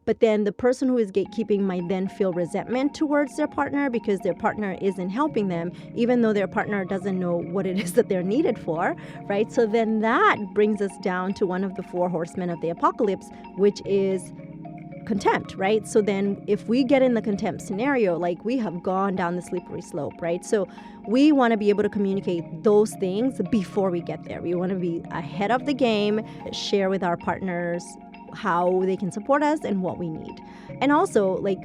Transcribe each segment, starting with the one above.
But then the person who is gatekeeping might then feel resentment towards their partner because their partner isn't helping them, even though their partner doesn't know what it is that they're needed for, right? So then that brings us down to one of the four horsemen of the apocalypse, which is contempt, right? So then if we get in the contempt scenario, like we have gone down the slippery slope, right? So we want to be able to communicate those things before we get there. We want to be ahead of the game, share with our partners how they can support us and what we need. And also, like,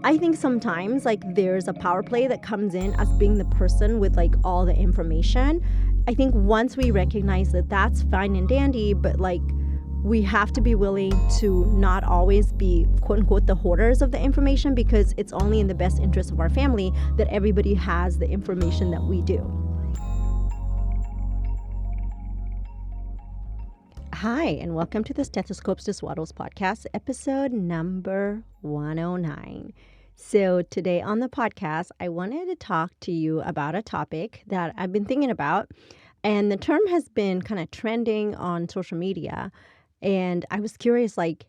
I think sometimes like there's a power play that comes in as being the person with like all the information. I think once we recognize that that's fine and dandy, but like we have to be willing to not always be quote unquote the hoarders of the information, because it's only in the best interest of our family that everybody has the information that we do. Hi, and welcome to the Stethoscopes to Swaddles podcast, episode number 109. So today on the podcast, I wanted to talk to you about a topic that I've been thinking about, and the term has been kind of trending on social media. And I was curious, like,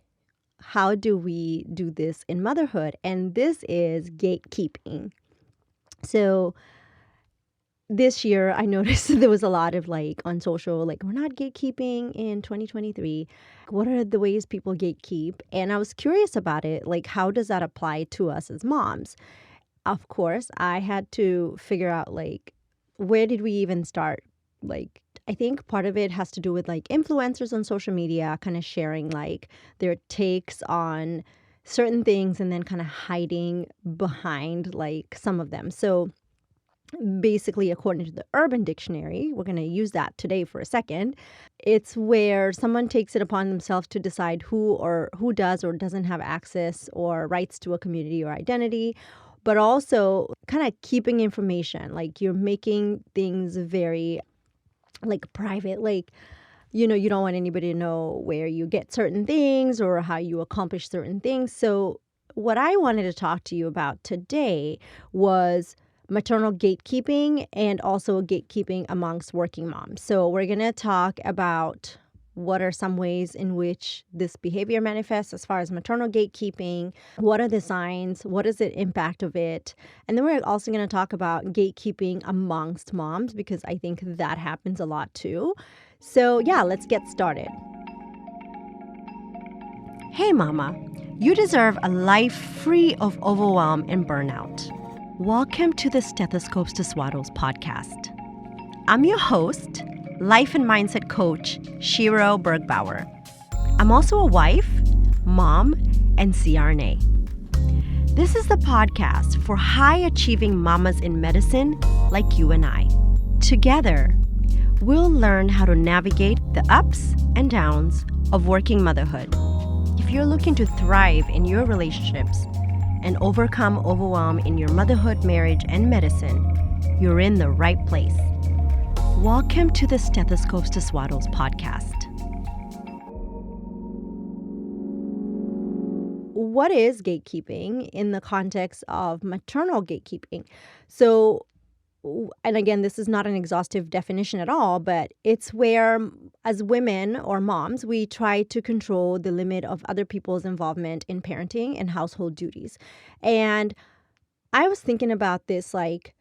how do we do this in motherhood? And this is gatekeeping. So this year, I noticed there was a lot of like on social, like, we're not gatekeeping in 2023. What are the ways people gatekeep? And I was curious about it. Like, how does that apply to us as moms? Of course, I had to figure out, like, where did we even start? Like, I think part of it has to do with like influencers on social media kind of sharing like their takes on certain things and then kind of hiding behind like some of them. So basically, according to the Urban Dictionary, we're going to use that today for a second. It's where someone takes it upon themselves to decide who does or doesn't have access or rights to a community or identity, but also kind of keeping information. Like, you're making things very like private, like, you don't want anybody to know where you get certain things or how you accomplish certain things. So what I wanted to talk to you about today was maternal gatekeeping and also gatekeeping amongst working moms. So we're going to talk about what are some ways in which this behavior manifests as far as maternal gatekeeping, what are the signs, what is the impact of it, and then we're also going to talk about gatekeeping amongst moms, because I think that happens a lot too. So yeah, let's get started. Hey mama, you deserve a life free of overwhelm and burnout. Welcome to the Stethoscopes to Swaddles podcast. I'm your host, life and mindset coach, Shiro Bergbauer. I'm also a wife, mom, and CRNA. This is the podcast for high-achieving mamas in medicine like you and I. Together, we'll learn how to navigate the ups and downs of working motherhood. If you're looking to thrive in your relationships and overcome overwhelm in your motherhood, marriage, and medicine, you're in the right place. Welcome to the Stethoscopes to Swaddles podcast. What is gatekeeping in the context of maternal gatekeeping? So, and again, this is not an exhaustive definition at all, but it's where, as women or moms, we try to control the limit of other people's involvement in parenting and household duties. And I was thinking about this, like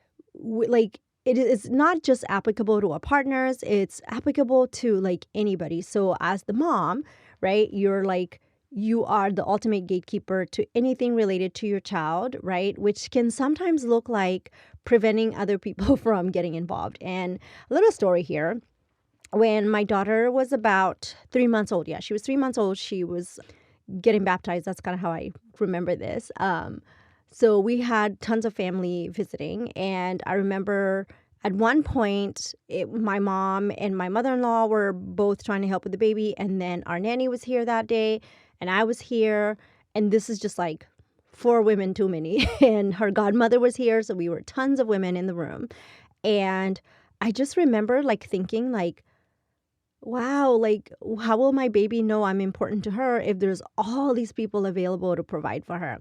it is not just applicable to our partners, it's applicable to like anybody. So as the mom, right, you are the ultimate gatekeeper to anything related to your child, right? Which can sometimes look like preventing other people from getting involved. And a little story here. When my daughter was about 3 months old, she was 3 months old, she was getting baptized. That's kind of how I remember this. So we had tons of family visiting, and I remember at one point, my mom and my mother-in-law were both trying to help with the baby, and then our nanny was here that day, and I was here, and this is just like 4 women too many, and her godmother was here, so we were tons of women in the room, and I just remember like thinking like, wow, like how will my baby know I'm important to her if there's all these people available to provide for her?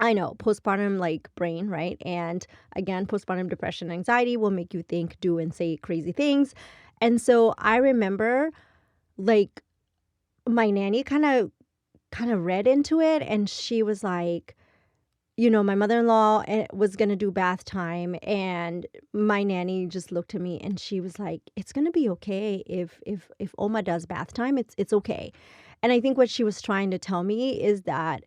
I know, postpartum like brain, right? And again, postpartum depression and anxiety will make you think, do, and say crazy things. And so I remember like my nanny kind of kind of read into it, and she was like, my mother-in-law was going to do bath time, and my nanny just looked at me and she was like, it's going to be okay if Oma does bath time. It's okay. And I think what she was trying to tell me is that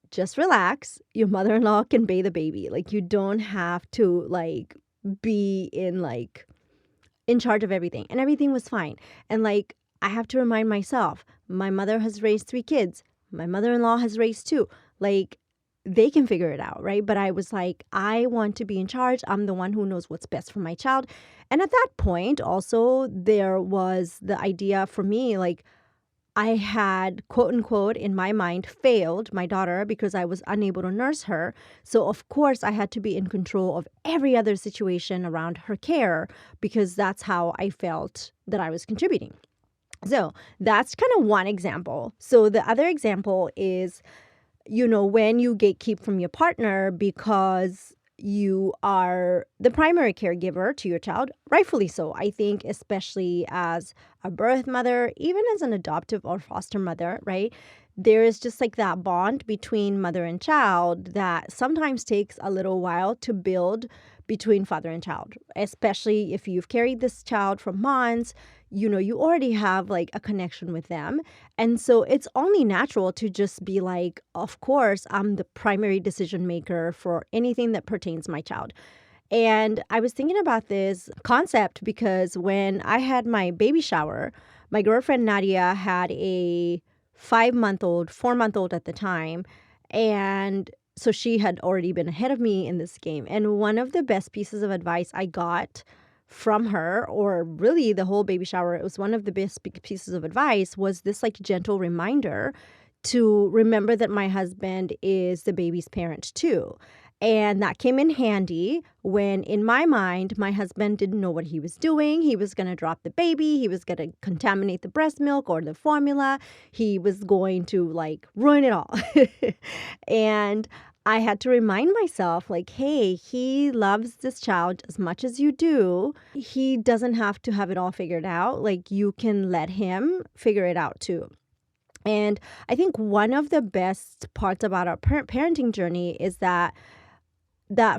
just relax. Your mother-in-law can bathe the baby. Like, you don't have to like be in charge of everything. And everything was fine. And like, I have to remind myself, my mother has raised 3 kids. My mother-in-law has raised 2. Like, they can figure it out, right? But I was like, I want to be in charge. I'm the one who knows what's best for my child. And at that point, also, there was the idea for me, like, I had, quote unquote, in my mind, failed my daughter because I was unable to nurse her. So, of course, I had to be in control of every other situation around her care because that's how I felt that I was contributing. So, that's kind of one example. So, the other example is, when you gatekeep from your partner because you are the primary caregiver to your child, rightfully so. I think especially as a birth mother, even as an adoptive or foster mother, right? There is just like that bond between mother and child that sometimes takes a little while to build between father and child, especially if you've carried this child for months. You already have like a connection with them. And so it's only natural to just be like, of course, I'm the primary decision maker for anything that pertains to my child. And I was thinking about this concept because when I had my baby shower, my girlfriend Nadia had a 5-month-old, 4-month-old at the time. And so she had already been ahead of me in this game. And one of the best pieces of advice I got from her, or really the whole baby shower, it was one of the best pieces of advice, was this like gentle reminder to remember that my husband is the baby's parent too. And that came in handy when, in my mind, my husband didn't know what he was doing. He was going to drop the baby. He was going to contaminate the breast milk or the formula. He was going to like ruin it all. And I had to remind myself, like, hey, he loves this child as much as you do. He doesn't have to have it all figured out. Like, you can let him figure it out too. And I think one of the best parts about our parenting journey is that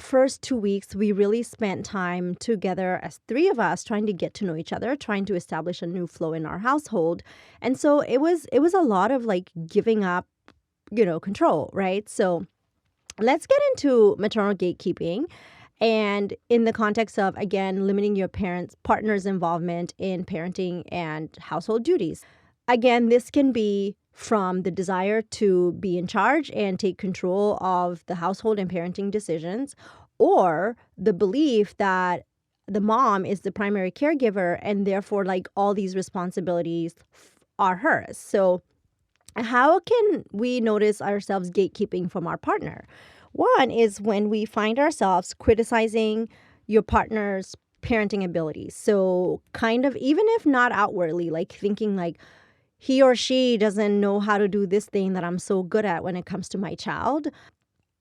first 2 weeks, we really spent time together as 3 of us trying to get to know each other, trying to establish a new flow in our household. And so it was a lot of like giving up, control, right? So let's get into maternal gatekeeping, and in the context of, again, limiting your partner's involvement in parenting and household duties. Again, this can be from the desire to be in charge and take control of the household and parenting decisions, or the belief that the mom is the primary caregiver and therefore like all these responsibilities are hers. So how can we notice ourselves gatekeeping from our partner? One is when we find ourselves criticizing your partner's parenting abilities. So kind of, even if not outwardly, like thinking like, he or she doesn't know how to do this thing that I'm so good at when it comes to my child.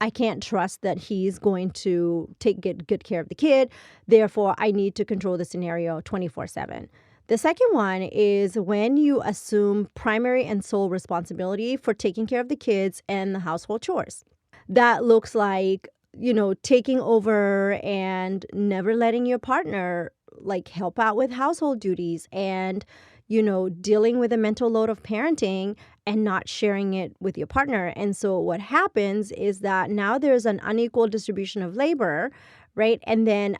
I can't trust that he's going to take good care of the kid. Therefore, I need to control the scenario 24/7. The second one is when you assume primary and sole responsibility for taking care of the kids and the household chores. That looks like, taking over and never letting your partner like help out with household duties and dealing with the mental load of parenting and not sharing it with your partner. And so what happens is that now there's an unequal distribution of labor, right? And then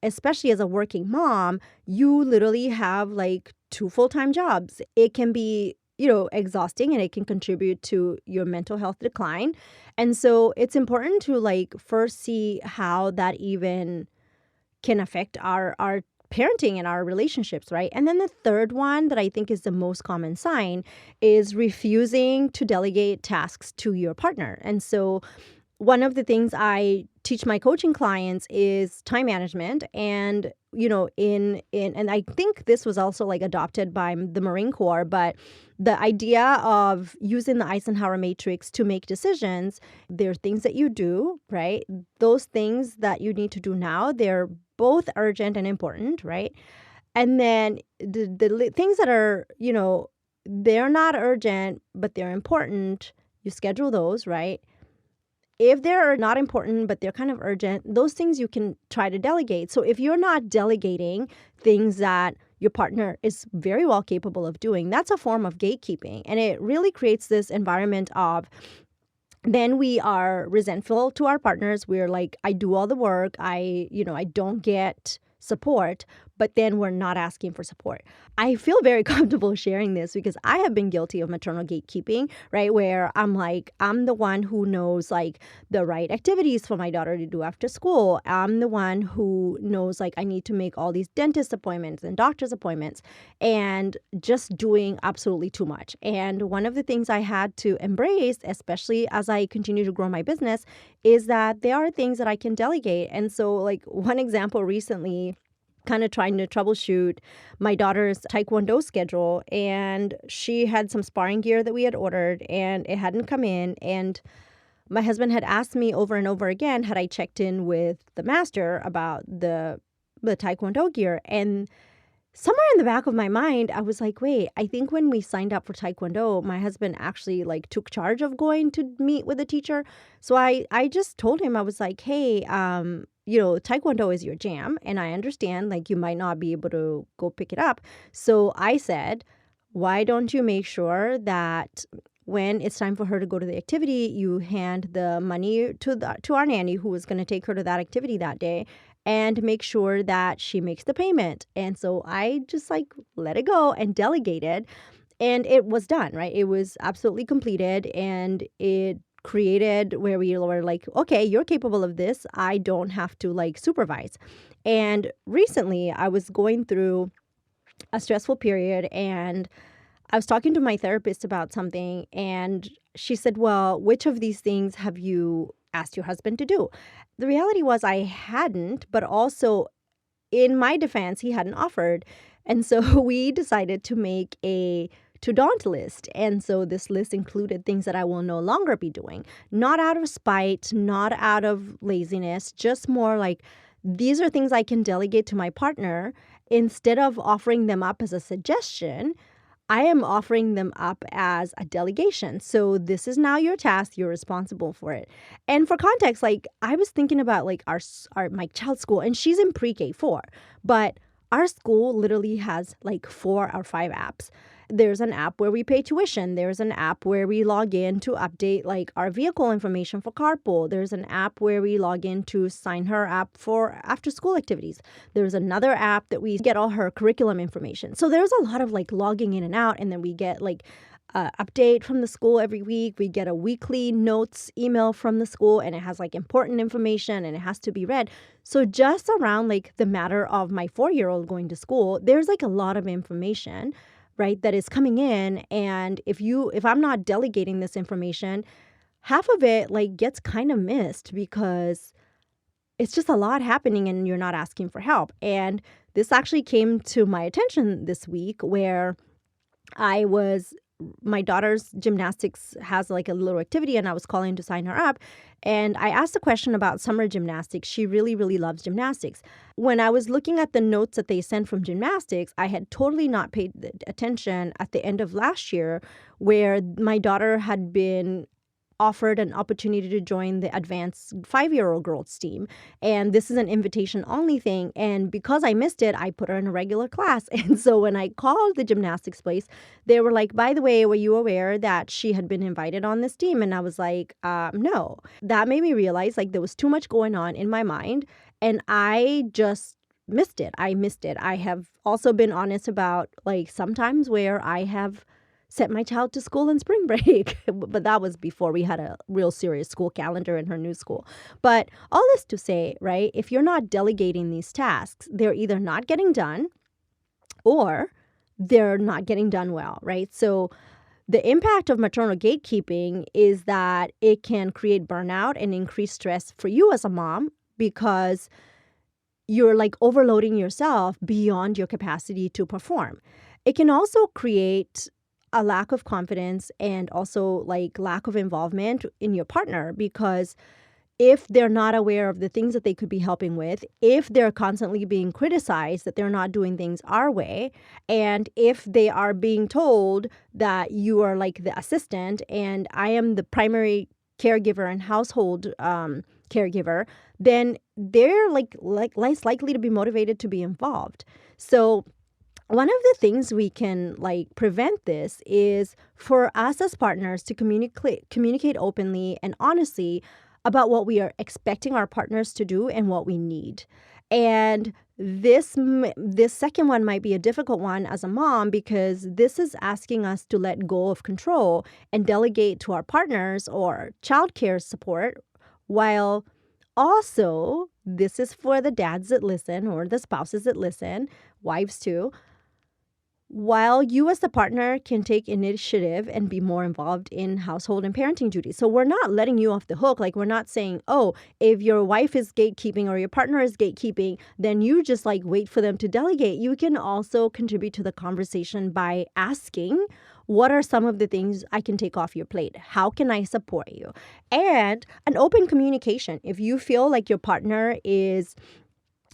especially as a working mom, you literally have like 2 full-time jobs. It can be, exhausting, and it can contribute to your mental health decline. And so it's important to like first see how that even can affect our parenting and our relationships, right? And then the third one that I think is the most common sign is refusing to delegate tasks to your partner. And so one of the things I teach my coaching clients is time management. And, and I think this was also like adopted by the Marine Corps, but the idea of using the Eisenhower matrix to make decisions, there are things that you do, right? Those things that you need to do now, they're both urgent and important, right? And then the things that are, they're not urgent, but they're important, you schedule those, right? If they're not important, but they're kind of urgent, those things you can try to delegate. So if you're not delegating things that your partner is very well capable of doing, that's a form of gatekeeping. And it really creates this environment of then we are resentful to our partners. We're like, I do all the work. I don't get support, but then we're not asking for support. I feel very comfortable sharing this because I have been guilty of maternal gatekeeping, right? Where I'm like, I'm the one who knows like the right activities for my daughter to do after school. I'm the one who knows like I need to make all these dentist appointments and doctor's appointments and just doing absolutely too much. And one of the things I had to embrace, especially as I continue to grow my business, is that there are things that I can delegate. And so like one example recently, kind of trying to troubleshoot my daughter's taekwondo schedule, and she had some sparring gear that we had ordered and it hadn't come in, and my husband had asked me over and over again had I checked in with the master about the taekwondo gear. And somewhere in the back of my mind, I was like, wait, I think when we signed up for Taekwondo, my husband actually like took charge of going to meet with a teacher. So I just told him, I was like, hey, Taekwondo is your jam. And I understand like you might not be able to go pick it up. So I said, why don't you make sure that when it's time for her to go to the activity, you hand the money to our nanny who was going to take her to that activity that day, and make sure that she makes the payment. And so I just like let it go and delegated, and it was done, right? It was absolutely completed, and it created where we were like, okay, you're capable of this. I don't have to like supervise. And recently I was going through a stressful period, and I was talking to my therapist about something, and she said, well, which of these things have you asked your husband to do? The reality was I hadn't, but also in my defense, he hadn't offered. And so we decided to make a to-don't list. And so this list included things that I will no longer be doing, not out of spite, not out of laziness, just more like these are things I can delegate to my partner. Instead of offering them up as a suggestion, I am offering them up as a delegation. So this is now your task. You're responsible for it. And for context, like I was thinking about like my child's school, and she's in pre-K 4, but our school literally has like 4 or 5 apps. There's an app where we pay tuition. There's an app where we log in to update like our vehicle information for carpool. There's an app where we log in to sign her up for after school activities. There's another app that we get all her curriculum information. So there's a lot of like logging in and out, and then we get like update from the school every week. We get a weekly notes email from the school, and it has like important information and it has to be read. So just around like the matter of my 4-year-old going to school, there's like a lot of information, right, that is coming in. And if I'm not delegating this information, half of it like gets kind of missed because it's just a lot happening and you're not asking for help. And this actually came to my attention this week where my daughter's gymnastics has like a little activity, and I was calling to sign her up. And I asked a question about summer gymnastics. She really, really loves gymnastics. When I was looking at the notes that they sent from gymnastics, I had totally not paid attention at the end of last year where my daughter had been offered an opportunity to join the advanced 5-year-old girls team. And this is an invitation only thing. And because I missed it, I put her in a regular class. And so when I called the gymnastics place, they were like, by the way, were you aware that she had been invited on this team? And I was like, no. That made me realize like there was too much going on in my mind. And I just missed it. I have also been honest about like sometimes where I have sent my child to school in spring break. But that was before we had a real serious school calendar in her new school. But all this to say, right, if you're not delegating these tasks, they're either not getting done or they're not getting done well, right? So the impact of maternal gatekeeping is that it can create burnout and increase stress for you as a mom because you're like overloading yourself beyond your capacity to perform. It can also create a lack of confidence and also like lack of involvement in your partner because if they're not aware of the things that they could be helping with, if they're constantly being criticized that they're not doing things our way, and if they are being told that you are like the assistant and I am the primary caregiver and household caregiver, then they're like less likely to be motivated to be involved. So one of the things we can like prevent this is for us as partners to communicate openly and honestly about what we are expecting our partners to do and what we need. And this second one might be a difficult one as a mom, because this is asking us to let go of control and delegate to our partners or childcare support, while also this is for the dads that listen or the spouses that listen, wives too, while you as the partner can take initiative and be more involved in household and parenting duties. So we're not letting you off the hook. Like, we're not saying, oh, if your wife is gatekeeping or your partner is gatekeeping, then you just like wait for them to delegate. You can also contribute to the conversation by asking, what are some of the things I can take off your plate? How can I support you? And an open communication. If you feel like your partner is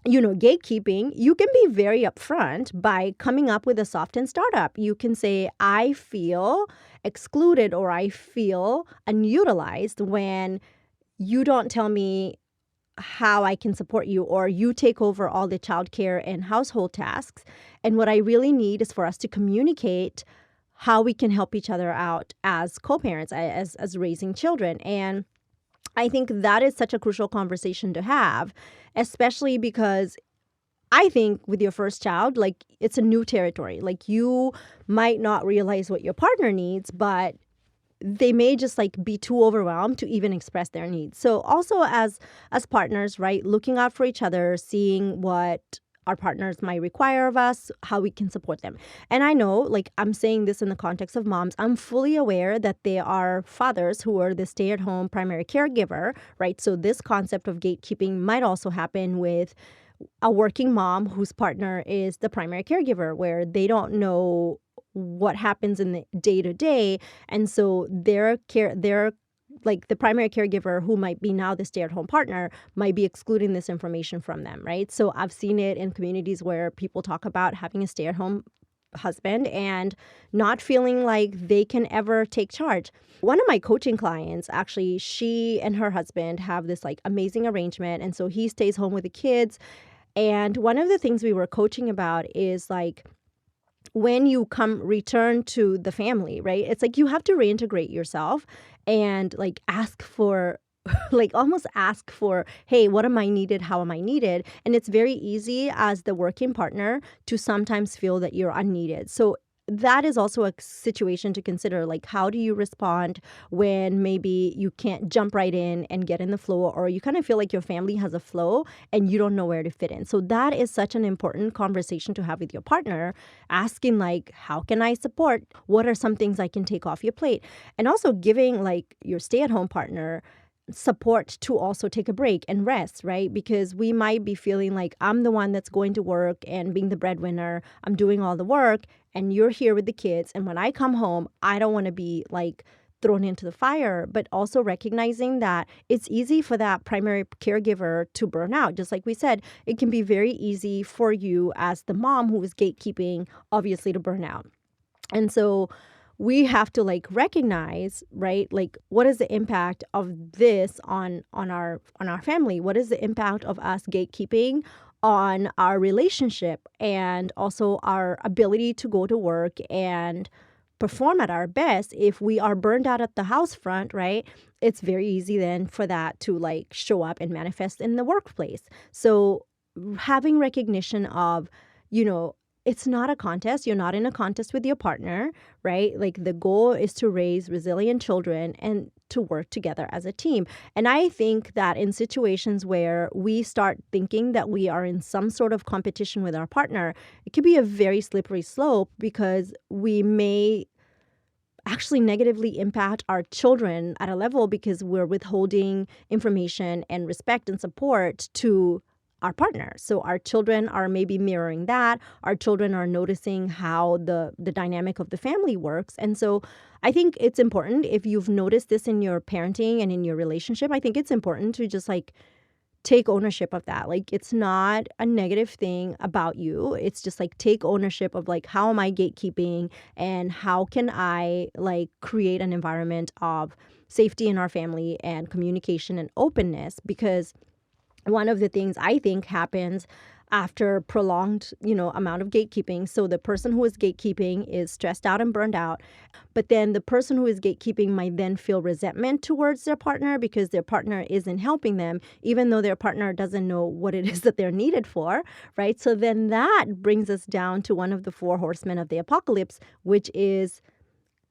gatekeeping, you can be very upfront by coming up with a soft and startup. You can say, I feel excluded or I feel unutilized when you don't tell me how I can support you, or you take over all the childcare and household tasks. And what I really need is for us to communicate how we can help each other out as co-parents, as raising children. And I think that is such a crucial conversation to have, especially because I think with your first child, like, it's a new territory. Like, you might not realize what your partner needs, but they may just like be too overwhelmed to even express their needs. So also as partners, right, looking out for each other, seeing what our partners might require of us, how we can support them. And I know, like, I'm saying this in the context of moms. I'm fully aware that there are fathers who are the stay-at-home primary caregiver, right? So this concept of gatekeeping might also happen with a working mom whose partner is the primary caregiver, where they don't know what happens in the day-to-day. And so their like the primary caregiver, who might be now the stay-at-home partner, might be excluding this information from them, right? So I've seen it in communities where people talk about having a stay-at-home husband and not feeling like they can ever take charge. One of my coaching clients, actually, she and her husband have this like amazing arrangement. And so he stays home with the kids. And one of the things we were coaching about is like, when you return to the family, right? It's like you have to reintegrate yourself and like ask for like almost ask for, hey, what am I needed? How am I needed? And it's very easy as the working partner to sometimes feel that you're unneeded. So that is also a situation to consider. Like, how do you respond when maybe you can't jump right in and get in the flow, or you kind of feel like your family has a flow and you don't know where to fit in? So that is such an important conversation to have with your partner, asking like, how can I support? What are some things I can take off your plate? And also giving like your stay-at-home partner support to also take a break and rest, right? Because we might be feeling like, I'm the one that's going to work and being the breadwinner, I'm doing all the work, and you're here with the kids. And when I come home, I don't want to be like thrown into the fire, but also recognizing that it's easy for that primary caregiver to burn out. Just like we said, it can be very easy for you as the mom who is gatekeeping, obviously, to burn out. And so we have to like recognize, right, like, what is the impact of this on our family? What is the impact of us gatekeeping on our relationship, and also our ability to go to work and perform at our best? If we are burned out at the house front, right, it's very easy then for that to like show up and manifest in the workplace. So having recognition of, it's not a contest. You're not in a contest with your partner, right? Like, the goal is to raise resilient children and to work together as a team. And I think that in situations where we start thinking that we are in some sort of competition with our partner, it could be a very slippery slope, because we may actually negatively impact our children at a level because we're withholding information and respect and support to our partner. So our children are maybe mirroring that. Our children are noticing how the dynamic of the family works. And so I think it's important, if you've noticed this in your parenting and in your relationship, I think it's important to just like take ownership of that. Like, it's not a negative thing about you. It's just like, take ownership of like, how am I gatekeeping, and how can I like create an environment of safety in our family and communication and openness? Because one of the things I think happens after prolonged, amount of gatekeeping. So the person who is gatekeeping is stressed out and burned out. But then the person who is gatekeeping might then feel resentment towards their partner because their partner isn't helping them, even though their partner doesn't know what it is that they're needed for, right? So then that brings us down to one of the four horsemen of the apocalypse, which is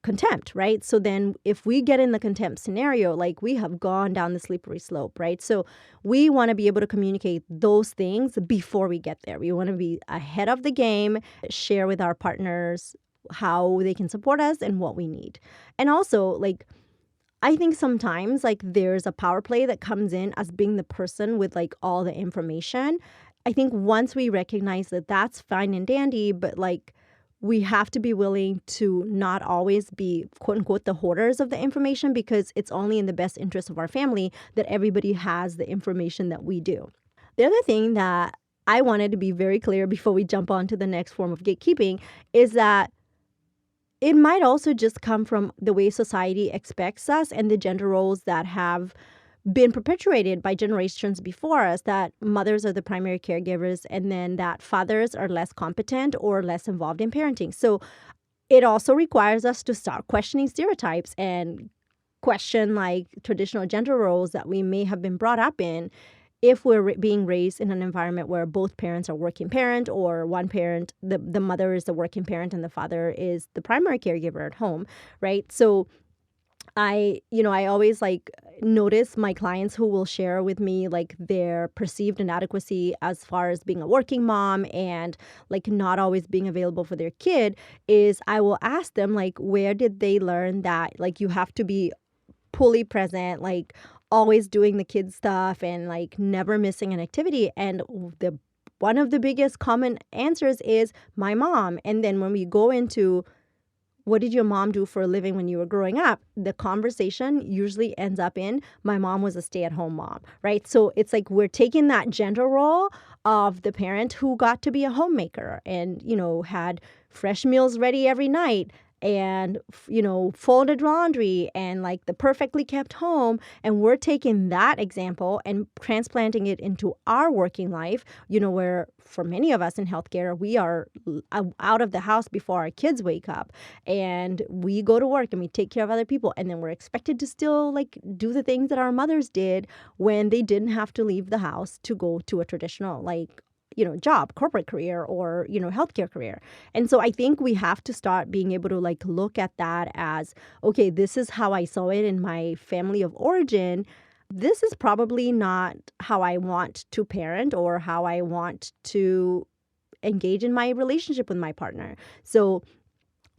contempt, right? So then if we get in the contempt scenario, like, we have gone down the slippery slope, right? So we want to be able to communicate those things before we get there. We want to be ahead of the game, share with our partners how they can support us and what we need. And also, like, I think sometimes like there's a power play that comes in as being the person with like all the information. I think once we recognize that, that's fine and dandy, but like, we have to be willing to not always be, quote unquote, the hoarders of the information, because it's only in the best interest of our family that everybody has the information that we do. The other thing that I wanted to be very clear before we jump on to the next form of gatekeeping is that it might also just come from the way society expects us and the gender roles that have been perpetuated by generations before us, that mothers are the primary caregivers and then that fathers are less competent or less involved in parenting. So it also requires us to start questioning stereotypes and question like traditional gender roles that we may have been brought up in, if we're being raised in an environment where both parents are working parent, or one parent, the mother is the working parent and the father is the primary caregiver at home, right? So I always like notice my clients who will share with me like their perceived inadequacy as far as being a working mom and like not always being available for their kid, is I will ask them like, where did they learn that like you have to be fully present, like always doing the kids stuff and like never missing an activity? And the one of the biggest common answers is my mom. And then when we go into what did your mom do for a living when you were growing up, the conversation usually ends up in, my mom was a stay-at-home mom, right? So it's like we're taking that gender role of the parent who got to be a homemaker and, had fresh meals ready every night and, folded laundry and like the perfectly kept home. And we're taking that example and transplanting it into our working life, where for many of us in healthcare, we are out of the house before our kids wake up and we go to work and we take care of other people. And then we're expected to still like do the things that our mothers did when they didn't have to leave the house to go to a traditional job, corporate career, or, healthcare career. And so I think we have to start being able to like look at that as, okay, this is how I saw it in my family of origin. This is probably not how I want to parent or how I want to engage in my relationship with my partner. So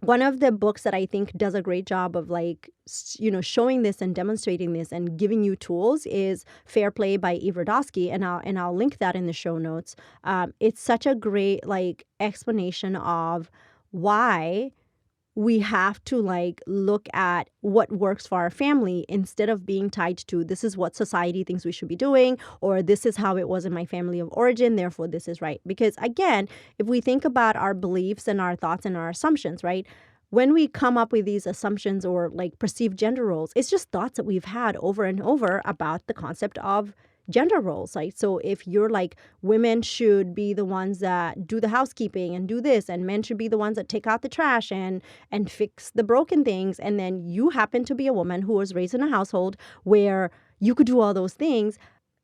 one of the books that I think does a great job of like, showing this and demonstrating this and giving you tools is FairPlay by Eve Radosky, and I'll link that in the show notes. It's such a great like explanation of why we have to like look at what works for our family instead of being tied to, this is what society thinks we should be doing, or this is how it was in my family of origin, therefore this is right. Because again, if we think about our beliefs and our thoughts and our assumptions, right? When we come up with these assumptions or like perceived gender roles, it's just thoughts that we've had over and over about the concept of gender roles. Like, so if you're like, women should be the ones that do the housekeeping and do this, and men should be the ones that take out the trash and fix the broken things, and then you happen to be a woman who was raised in a household where you could do all those things,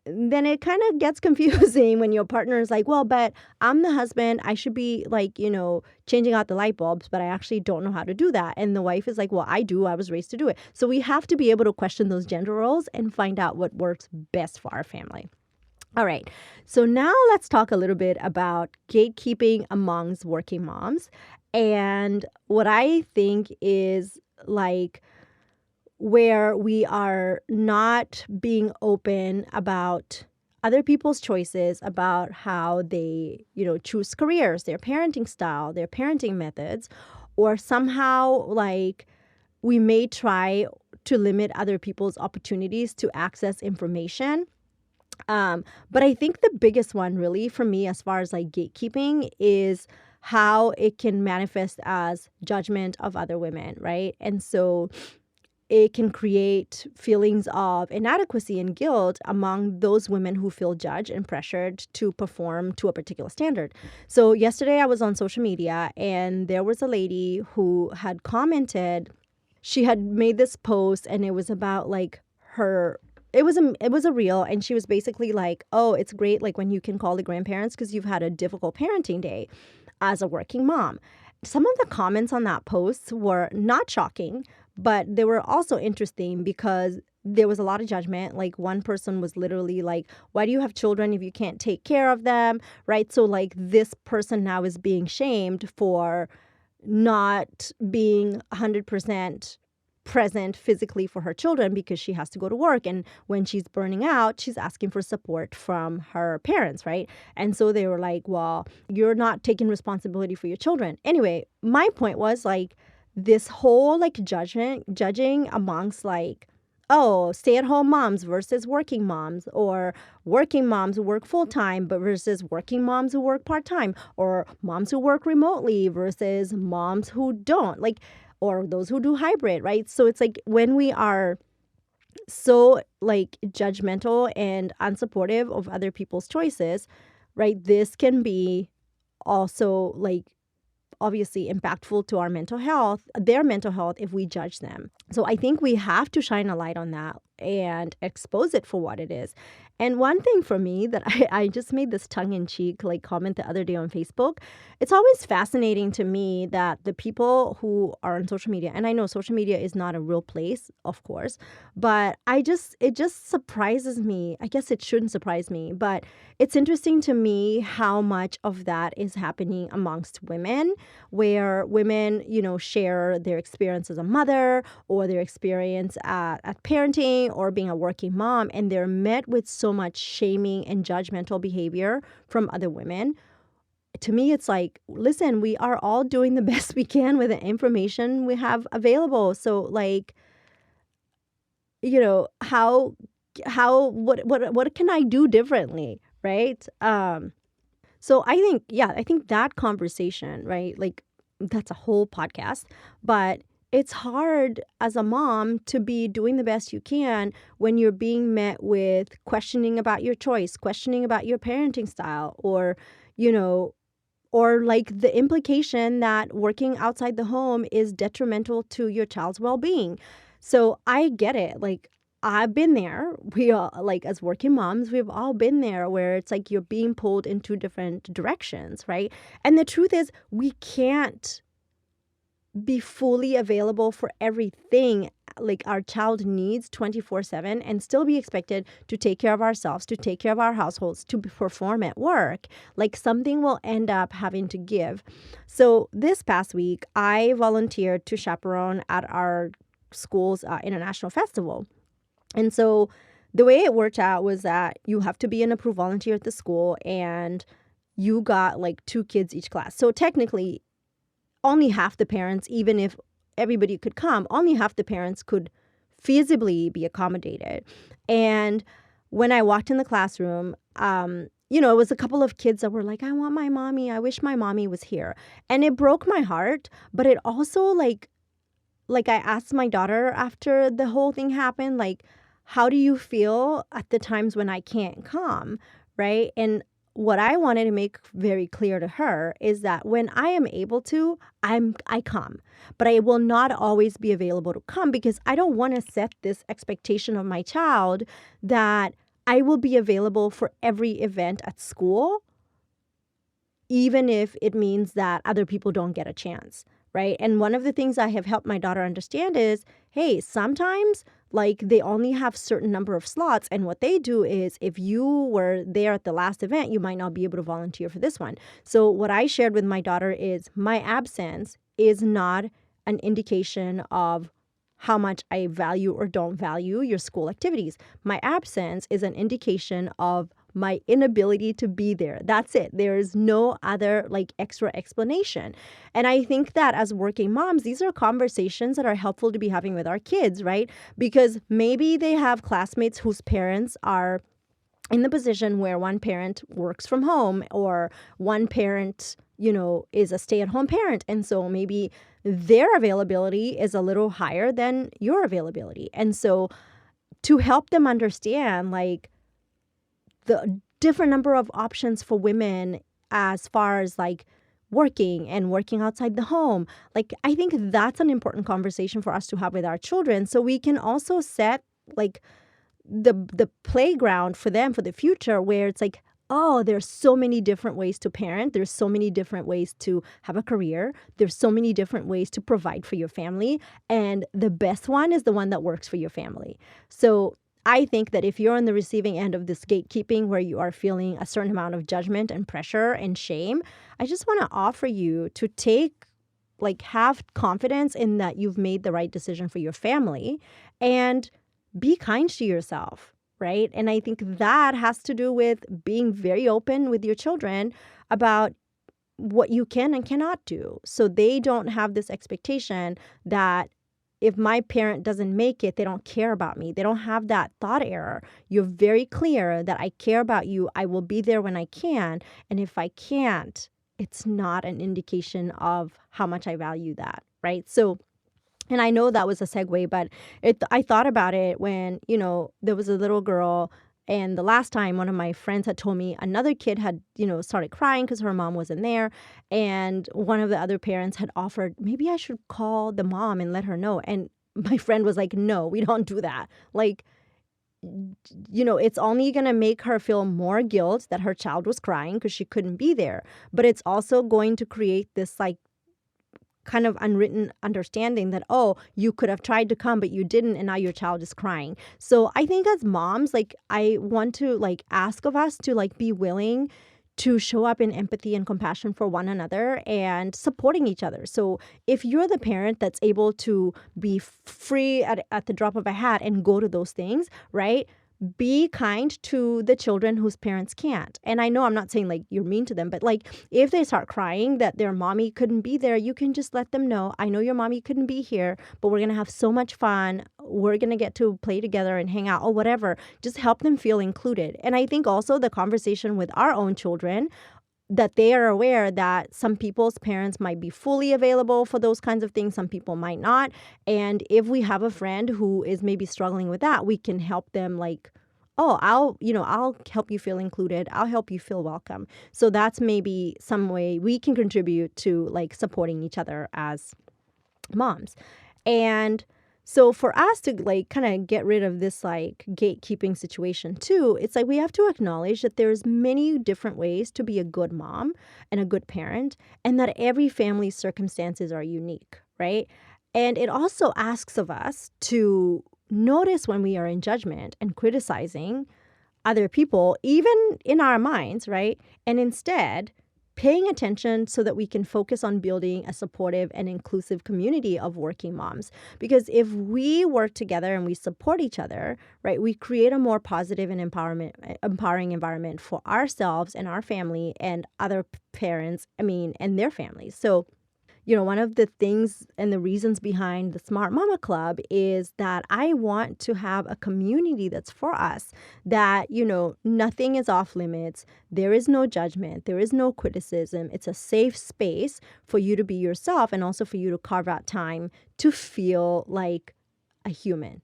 then it kind of gets confusing when your partner is like, well, but I'm the husband. I should be like, changing out the light bulbs, but I actually don't know how to do that. And the wife is like, well, I do. I was raised to do it. So we have to be able to question those gender roles and find out what works best for our family. All right. So now let's talk a little bit about gatekeeping amongst working moms. And what I think is like, where we are not being open about other people's choices about how they, choose careers, their parenting style, their parenting methods, or somehow like we may try to limit other people's opportunities to access information. But I think the biggest one really for me as far as like gatekeeping is how it can manifest as judgment of other women, right? And so it can create feelings of inadequacy and guilt among those women who feel judged and pressured to perform to a particular standard. So yesterday I was on social media and there was a lady who had commented. She had made this post and it was about like her it was a reel, and she was basically like, oh, it's great like when you can call the grandparents because you've had a difficult parenting day as a working mom. Some of the comments on that post were not shocking, but they were also interesting because there was a lot of judgment. Like one person was literally like, why do you have children if you can't take care of them? Right? So like this person now is being shamed for not being 100% present physically for her children because she has to go to work, and when she's burning out she's asking for support from her parents, right? And so they were like, well, you're not taking responsibility for your children. Anyway, my point was like this whole like judging amongst like, oh, stay-at-home moms versus working moms, or working moms who work full-time but versus working moms who work part-time, or moms who work remotely versus moms who don't, like, or those who do hybrid, right? So it's like when we are so like judgmental and unsupportive of other people's choices, right? This can be also like obviously impactful to our mental health, their mental health, if we judge them. So I think we have to shine a light on that and expose it for what it is. And one thing for me that I just made this tongue-in-cheek like comment the other day on Facebook, it's always fascinating to me that the people who are on social media, and I know social media is not a real place, of course, but it just surprises me. I guess it shouldn't surprise me, but it's interesting to me how much of that is happening amongst women, where women, share their experience as a mother or their experience at parenting or being a working mom, and they're met with so much shaming and judgmental behavior from other women. To me, it's like, listen, we are all doing the best we can with the information we have available. So like, what can I do differently, right? So I think that conversation, right? Like that's a whole podcast, but it's hard as a mom to be doing the best you can when you're being met with questioning about your choice, questioning about your parenting style, you know, or like the implication that working outside the home is detrimental to your child's well-being. So I get it. Like I've been there. We all, like as working moms, we've all been there where it's like you're being pulled in two different directions, right? And the truth is we can't be fully available for everything like our child needs 24/7 and still be expected to take care of ourselves, to take care of our households, to perform at work. Like something will end up having to give. So this past week, I volunteered to chaperone at our school's international festival. And so the way it worked out was that you have to be an approved volunteer at the school, and you got like 2 kids each class. So technically, only half the parents, even if everybody could come, only half the parents could feasibly be accommodated. And when I walked in the classroom, it was a couple of kids that were like, I want my mommy. I wish my mommy was here. And it broke my heart. But it also like I asked my daughter after the whole thing happened, like, how do you feel at the times when I can't come? Right. And what I wanted to make very clear to her is that when I am able to, I come, but I will not always be available to come because I don't want to set this expectation of my child that I will be available for every event at school, even if it means that other people don't get a chance, right? And one of the things I have helped my daughter understand is, hey, sometimes like they only have certain number of slots, and what they do is if you were there at the last event, you might not be able to volunteer for this one. So what I shared with my daughter is my absence is not an indication of how much I value or don't value your school activities. My absence is an indication of my inability to be there. That's it. There is no other like extra explanation. And I think that as working moms, these are conversations that are helpful to be having with our kids, right? Because maybe they have classmates whose parents are in the position where one parent works from home, or one parent, is a stay-at-home parent. And so maybe their availability is a little higher than your availability. And so to help them understand like the different number of options for women as far as like working and working outside the home, like I think that's an important conversation for us to have with our children, so we can also set like the playground for them for the future, where it's like, oh, there's so many different ways to parent. There's so many different ways to have a career. There's so many different ways to provide for your family. And the best one is the one that works for your family. So I think that if you're on the receiving end of this gatekeeping where you are feeling a certain amount of judgment and pressure and shame, I just want to offer you to have confidence in that you've made the right decision for your family, and be kind to yourself, right? And I think that has to do with being very open with your children about what you can and cannot do. So they don't have this expectation that if my parent doesn't make it, they don't care about me. They don't have that thought error. You're very clear that I care about you. I will be there when I can. And if I can't, it's not an indication of how much I value that, right? So, and I know that was a segue, but I thought about it when, there was a little girl, and the last time one of my friends had told me another kid had, started crying because her mom wasn't there. And one of the other parents had offered, maybe I should call the mom and let her know. And my friend was like, no, we don't do that. Like, it's only going to make her feel more guilt that her child was crying because she couldn't be there. But it's also going to create this like kind of unwritten understanding that, oh, you could have tried to come, but you didn't, and now your child is crying. So I think as moms, like I want to like ask of us to like be willing to show up in empathy and compassion for one another and supporting each other. So if you're the parent that's able to be free at the drop of a hat and go to those things, right? Be kind to the children whose parents can't. And I know I'm not saying like you're mean to them, but like if they start crying that their mommy couldn't be there, you can just let them know, I know your mommy couldn't be here, but we're going to have so much fun. We're going to get to play together and hang out or whatever. Just help them feel included. And I think also the conversation with our own children, that they are aware that some people's parents might be fully available for those kinds of things. Some people might not. And if we have a friend who is maybe struggling with that, we can help them like, oh, I'll help you feel included. I'll help you feel welcome. So that's maybe some way we can contribute to like supporting each other as moms. And so for us to like kind of get rid of this like gatekeeping situation too, it's like we have to acknowledge that there's many different ways to be a good mom and a good parent, and that every family's circumstances are unique, right? And it also asks of us to notice when we are in judgment and criticizing other people, even in our minds, right? And instead paying attention so that we can focus on building a supportive and inclusive community of working moms. Because if we work together and we support each other, right, we create a more positive and empowering environment for ourselves and our family and other parents, and their families. So one of the things and the reasons behind the Smart Mama Club is that I want to have a community that's for us, that, nothing is off limits. There is no judgment. There is no criticism. It's a safe space for you to be yourself, and also for you to carve out time to feel like a human.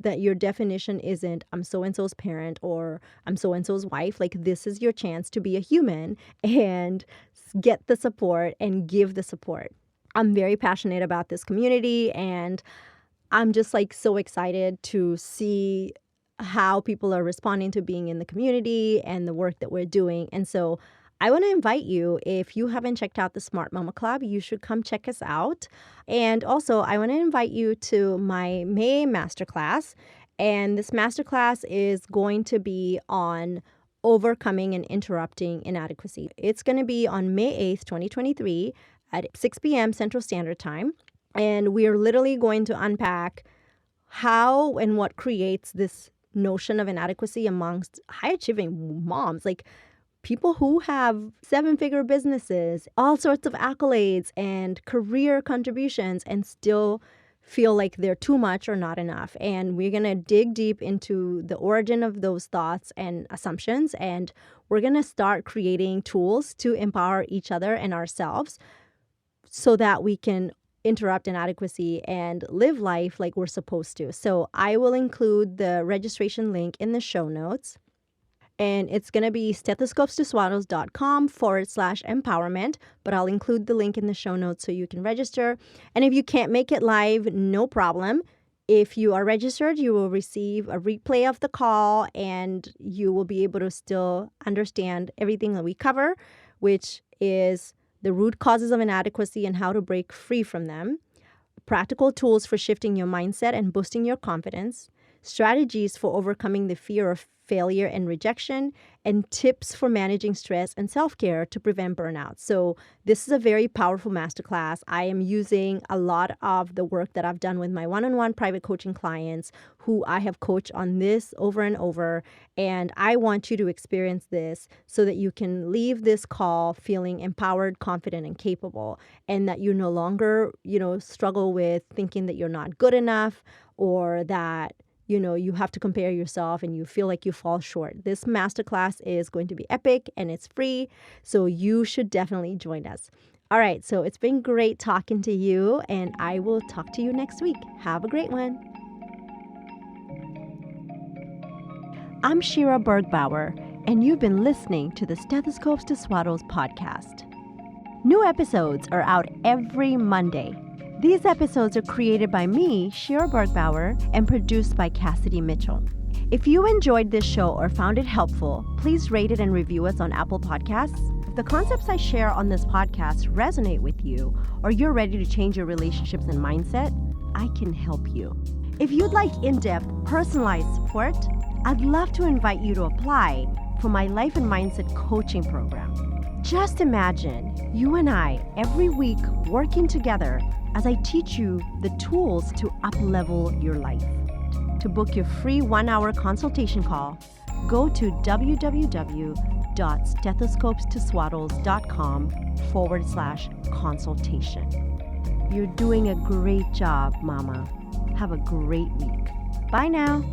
That your definition isn't I'm so-and-so's parent or I'm so-and-so's wife. Like, this is your chance to be a human and get the support and give the support. I'm very passionate about this community, and I'm just like so excited to see how people are responding to being in the community and the work that we're doing. And so I want to invite you, if you haven't checked out the Smart Mama Club, you should come check us out. And also, I want to invite you to my May MasterClass. And this MasterClass is going to be on overcoming and interrupting inadequacy. It's going to be on May 8th, 2023 at 6 p.m. Central Standard Time. And we are literally going to unpack how and what creates this notion of inadequacy amongst high achieving moms. Like people who have 7-figure businesses, all sorts of accolades and career contributions, and still feel like they're too much or not enough. And we're going to dig deep into the origin of those thoughts and assumptions. And we're going to start creating tools to empower each other and ourselves so that we can interrupt inadequacy and live life like we're supposed to. So I will include the registration link in the show notes. And it's going to be stethoscopestoswaddles.com/empowerment, but I'll include the link in the show notes so you can register. And if you can't make it live, no problem. If you are registered, you will receive a replay of the call and you will be able to still understand everything that we cover, which is the root causes of inadequacy and how to break free from them, practical tools for shifting your mindset and boosting your confidence, strategies for overcoming the fear of failure and rejection, and tips for managing stress and self-care to prevent burnout. So this is a very powerful masterclass. I am using a lot of the work that I've done with my one-on-one private coaching clients who I have coached on this over and over. And I want you to experience this so that you can leave this call feeling empowered, confident, and capable, and that you no longer, struggle with thinking that you're not good enough or that you have to compare yourself and you feel like you fall short. This masterclass is going to be epic and it's free, so you should definitely join us. All right, so it's been great talking to you, and I will talk to you next week. Have a great one. I'm Shira Bergbauer, and you've been listening to the Stethoscopes to Swaddles podcast. New episodes are out every Monday. These episodes are created by me, Shira Bergbauer, and produced by Cassidy Mitchell. If you enjoyed this show or found it helpful, please rate it and review us on Apple Podcasts. If the concepts I share on this podcast resonate with you, or you're ready to change your relationships and mindset, I can help you. If you'd like in-depth, personalized support, I'd love to invite you to apply for my Life and Mindset coaching program. Just imagine you and I every week working together as I teach you the tools to up-level your life. To book your free 1-hour consultation call, go to www.stethoscopestoswaddles.com/consultation. You're doing a great job, Mama. Have a great week. Bye now.